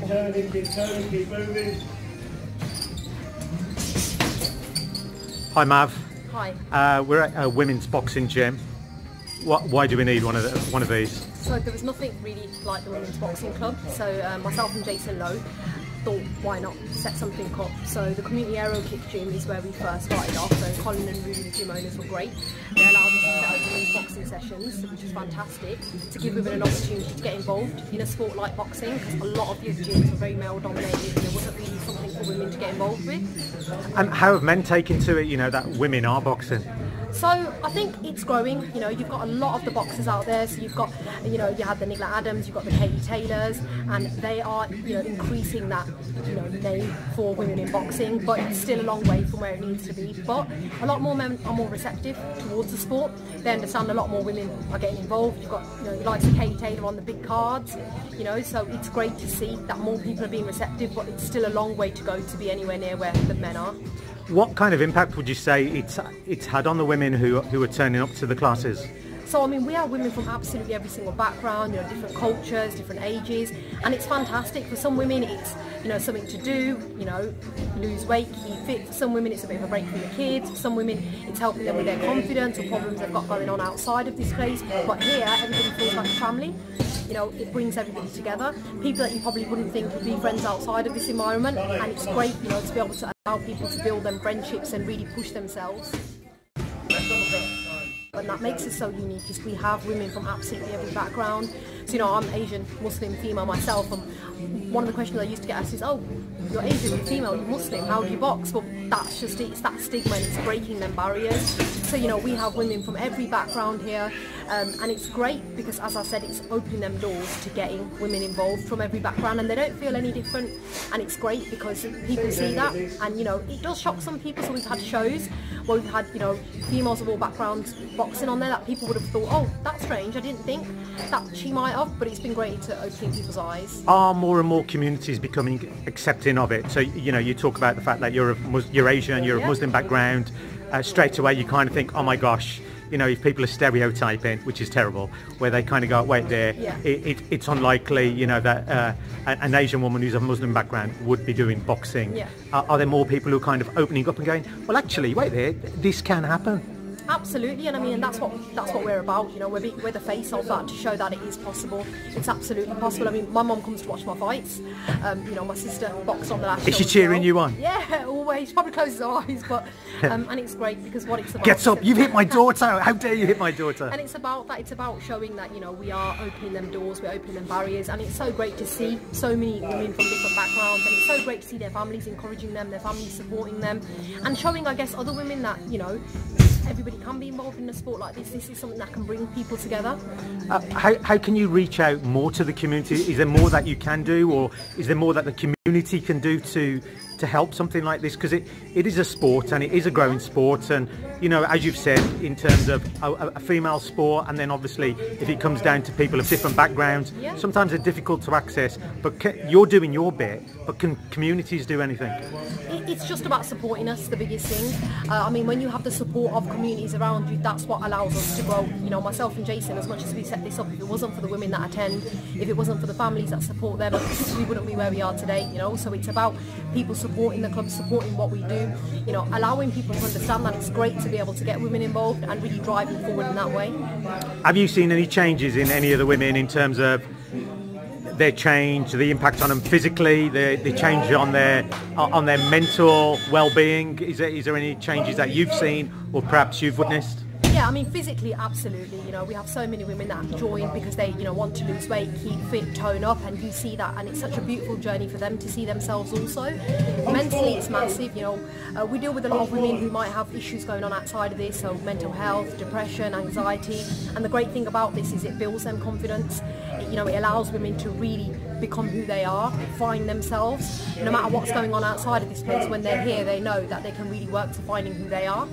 turning, keep moving. Hi Mav. Hi. We're at a women's boxing gym. Why do we need one of these? So there was nothing really like the women's boxing club. So myself and Jason Lowe thought, why not set something up? So the community aero kick gym is where we first started off. So Colin and Ruby, the gym owners, were great. They allowed us to set up women's boxing sessions, which was fantastic, to give women an opportunity to get involved in a sport like boxing, because a lot of the gyms were very male dominated and there wasn't really something for women to get involved with. And how have men taken to it, you know, that women are boxing? So I think it's growing. You know, you've got a lot of the boxers out there. So you've got, you know, you have the Nicola Adams, you've got the Katie Taylors, and they are, you know, increasing that, you know, name for women in boxing. But it's still a long way from where it needs to be. But a lot more men are more receptive towards the sport. They understand a lot more women are getting involved. You've got, you know, the likes of Katie Taylor on the big cards. You know, so it's great to see that more people are being receptive. But it's still a long way to go to be anywhere near where the men are. What kind of impact would you say it's had on the women who are turning up to the classes? So I mean, we have women from absolutely every single background, you know, different cultures, different ages, and it's fantastic. For some women it's, you know, something to do, you know, lose weight, keep fit. For some women it's a bit of a break from the kids. For some women it's helping them with their confidence or problems they've got going on outside of this place. But here everybody feels like a family. You know, it brings everybody together. People that you probably wouldn't think would be friends outside of this environment, and it's great, you know, to be able to allow people to build them friendships and really push themselves. And that makes us so unique, is we have women from absolutely every background. So, you know, I'm Asian, Muslim, female myself, and one of the questions I used to get asked is, oh, you're Asian, you're female, you're Muslim, how do you box? Well, that's just it, it's that stigma, and it's breaking them barriers. So, you know, we have women from every background here, and it's great because, as I said, it's opening them doors to getting women involved from every background, and they don't feel any different. And it's great because people see that, and, you know, it does shock some people. So we've had shows where we've had, you know, females of all backgrounds boxing on there that people would have thought, oh, that's strange, I didn't think that she might have, but it's been great to open people's eyes. Are more and more communities becoming accepting of it? So, you know, you talk about the fact that you're Asian, you're of Muslim background, straight away you kind of think, oh my gosh, you know, if people are stereotyping, which is terrible, where they kind of go, wait there, it's unlikely, you know, that an Asian woman who's of Muslim background would be doing boxing. Yeah. Are there more people who are kind of opening up and going, well, actually, wait there, this can happen? Absolutely, and I mean, and that's what we're about. You know, we're the face of that, to show that it is possible. It's absolutely possible. I mean, my mum comes to watch my fights. You know, my sister boxed on the last show. Is she cheering you on? Yeah, always. She probably closes her eyes, but and it's great because what it's about. Gets up! You've hit my daughter! How dare you hit my daughter? And it's about that. It's about showing that, you know, we are opening them doors, we're opening them barriers, and it's so great to see so many women from different backgrounds, and it's so great to see their families encouraging them, their families supporting them, and showing, I guess, other women that, you know, everybody can be involved in a sport like this. This is something that can bring people together. How can you reach out more to the community? Is there more that you can do, or is there more that the community can do to help something like this? Because it is a sport, and it is a growing sport, and, you know, as you've said, in terms of a female sport, and then obviously if it comes down to people of different backgrounds, sometimes they're difficult to access, but you're doing your bit, but can communities do anything? It's just about supporting us, the biggest thing. I mean, when you have the support of communities around you, that's what allows us to grow. You know, myself and Jason, as much as we set this up, if it wasn't for the women that attend, if it wasn't for the families that support them, we wouldn't be where we are today, you know. So it's about people supporting the club, supporting what we do, you know, allowing people to understand that it's great to be able to get women involved and really driving forward in that way. Have you seen any changes in any of the women in terms of their change, the impact on them physically, the change on their mental well-being? Is there any changes that you've seen or perhaps you've witnessed? Yeah, I mean, physically, absolutely. You know, we have so many women that join because they, you know, want to lose weight, keep fit, tone up, and you see that, and it's such a beautiful journey for them to see themselves also. Mentally, it's massive. You know, we deal with a lot of women who might have issues going on outside of this, so mental health, depression, anxiety, and the great thing about this is it builds them confidence. You know, it allows women to really become who they are, find themselves. No matter what's going on outside of this place, when they're here, they know that they can really work to finding who they are.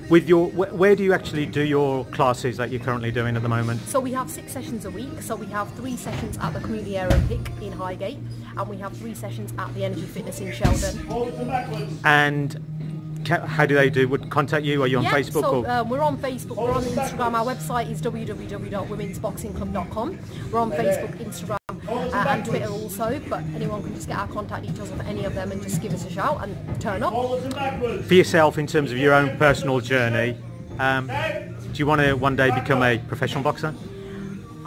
With your, where do you actually do your classes that you're currently doing at the moment? So we have 6 sessions a week. So we have 3 sessions at the Community Aero Pick in Highgate, and we have 3 sessions at the Energy Fitness in Sheldon. And how do they would contact you? Are you on Facebook? So we're on Facebook, we're on Instagram. Our website is www.womensboxingclub.com. We're on Facebook, Instagram, and Twitter also. so, but anyone can just get our contact details of any of them and just give us a shout and turn up. For yourself, in terms of your own personal journey, do you want to one day become a professional boxer?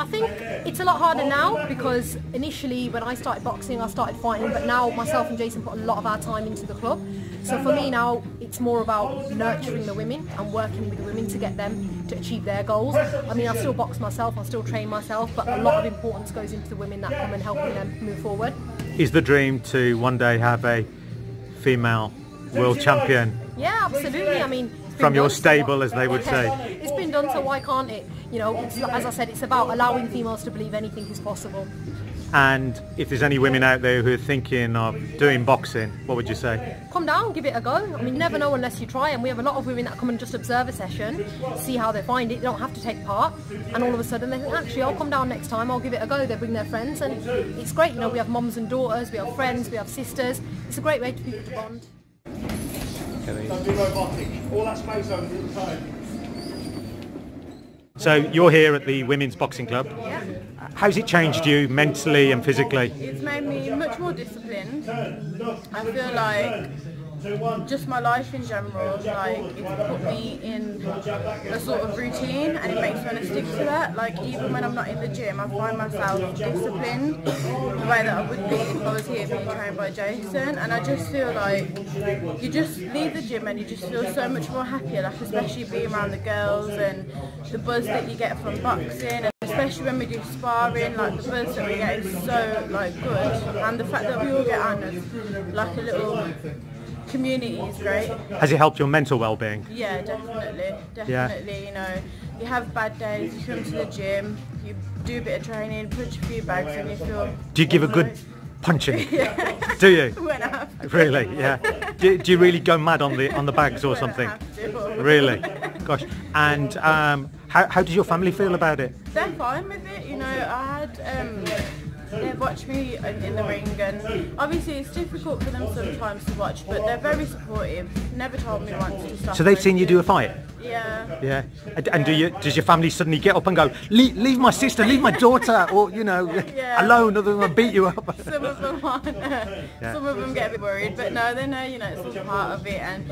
I think it's a lot harder now because initially when I started boxing I started fighting, but now myself and Jason put a lot of our time into the club. So for me now it's more about nurturing the women and working with the women to get them to achieve their goals. I mean, I still box myself, I still train myself, but a lot of importance goes into the women that come and helping them move forward. Is the dream to one day have a female world champion? Yeah, absolutely. I mean, from your stable, as they would say. It's been done, so why can't it? You know, it's, as I said, it's about allowing females to believe anything is possible. And if there's any women out there who are thinking of doing boxing, what would you say? Come down, give it a go. I mean, never know unless you try, and we have a lot of women that come and just observe a session, see how they find it, they don't have to take part, and all of a sudden they think, actually, I'll come down next time, I'll give it a go. They bring their friends, and it's great. You know, we have mums and daughters, we have friends, we have sisters. It's a great way for people to bond. Don't be robotic. All that space over the time. So you're here at the Women's Boxing Club. Yeah. How's it changed you mentally and physically? It's made me much more disciplined. I feel like just my life in general, like it's put me in a sort of routine and it makes me want to stick to that. Like even when I'm not in the gym, I find myself disciplined the way that I would be if I was here being trained by Jason. And I just feel like you just leave the gym and you just feel so much more happier, like especially being around the girls and the buzz that you get from boxing. And especially when we do sparring, like the buzz that we get is so like good. And the fact that we all get on as like a little community is great. Has it helped your mental well-being? Yeah, definitely. Yeah. You know, you have bad days, you come to the gym, you do a bit of training, punch a few bags and you feel... Do you give a good punching? Yeah. Do you? When I have to. Really? Yeah. Do you really go mad on the bags or something? I have to. Really? Gosh. And how does your family feel about it? They're fine with it, you know. I had they watch me in the ring, and obviously it's difficult for them sometimes to watch, but they're very supportive. Never told me once to stop. So they've seen you do a fight? Yeah. Yeah. And does your family suddenly get up and go, leave my sister, leave my daughter, or you know, yeah, alone, other than beat you up? Some of them aren't. Yeah. Some of them get a bit worried, but no, they know, you know, it's all part of it, and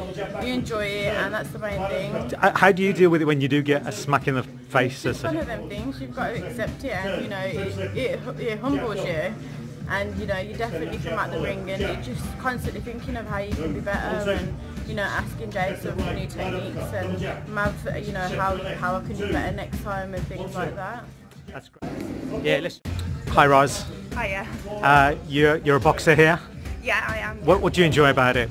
you enjoy it, and that's the main thing. How do you deal with it when you do get a smack in the face? It's one of them things. You've got to accept it, and you know, it humbles you. And you know, you definitely come out the ring and you're just constantly thinking of how you can be better, and you know, asking Jason for new techniques and Mav, you know, how I can do better next time and things like that. That's great. Yeah, listen. Hi Roz. Hiya. You're a boxer here? Yeah, I am. What do you enjoy about it?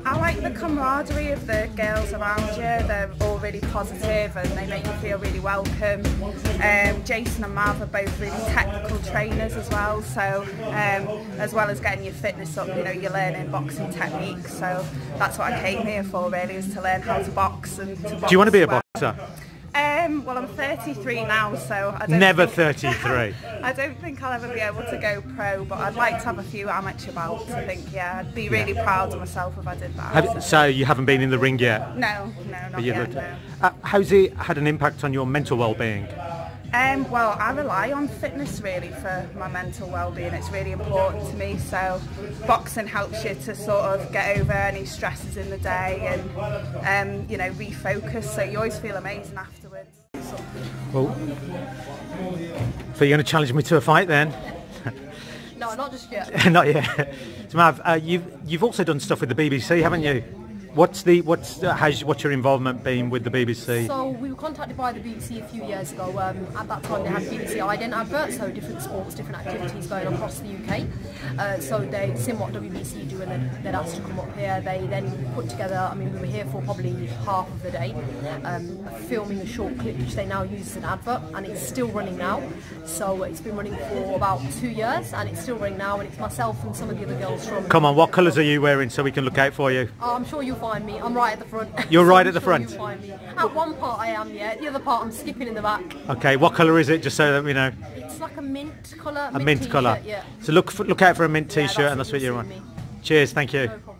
I like the camaraderie of the girls around you. They're all really positive and they make you feel really welcome. Jason and Mav are both really technical trainers as well, so as well as getting your fitness up, you know, you're learning boxing techniques, so that's what I came here for really, is to learn how to box and to box. Do you want to be a well. boxer? Well, I'm 33 now, so I don't Never think, 33. I don't think I'll ever be able to go pro, but I'd like to have a few amateur bouts. I think, yeah, I'd be really proud of myself if I did that. So you haven't been in the ring yet? No, not yet, no. How's it had an impact on your mental well-being? Well, I rely on fitness really for my mental well-being. It's really important to me, so boxing helps you to sort of get over any stresses in the day and you know, refocus, so you always feel amazing afterwards. Well, so you're going to challenge me to a fight then? No, not just yet. Not yet. So Mav, you've also done stuff with the BBC, haven't you? What's your involvement been with the BBC? So we were contacted by the BBC a few years ago. At that time they had BBC ident adverts, so different sports, different activities going across the UK. So they seen what WBC do and they'd asked to come up here. They then put together, I mean, we were here for probably half of the day, filming a short clip which they now use as an advert, and it's still running now. So it's been running for about 2 years and it's still running now, and it's myself and some of the other girls from... Come on, what colours are you wearing so we can look out for you? Oh, I'm sure you'll find me. I'm right at the front. You're right at the I'm sure front? You'll find me. At one part I am, yeah. The other part I'm skipping in the back. Okay, what colour is it, just so that we know? It's like a mint colour. A mint colour. Yeah. So look out for a mint t-shirt, and that's what you'll you're see on. me. Cheers, thank you. No problem.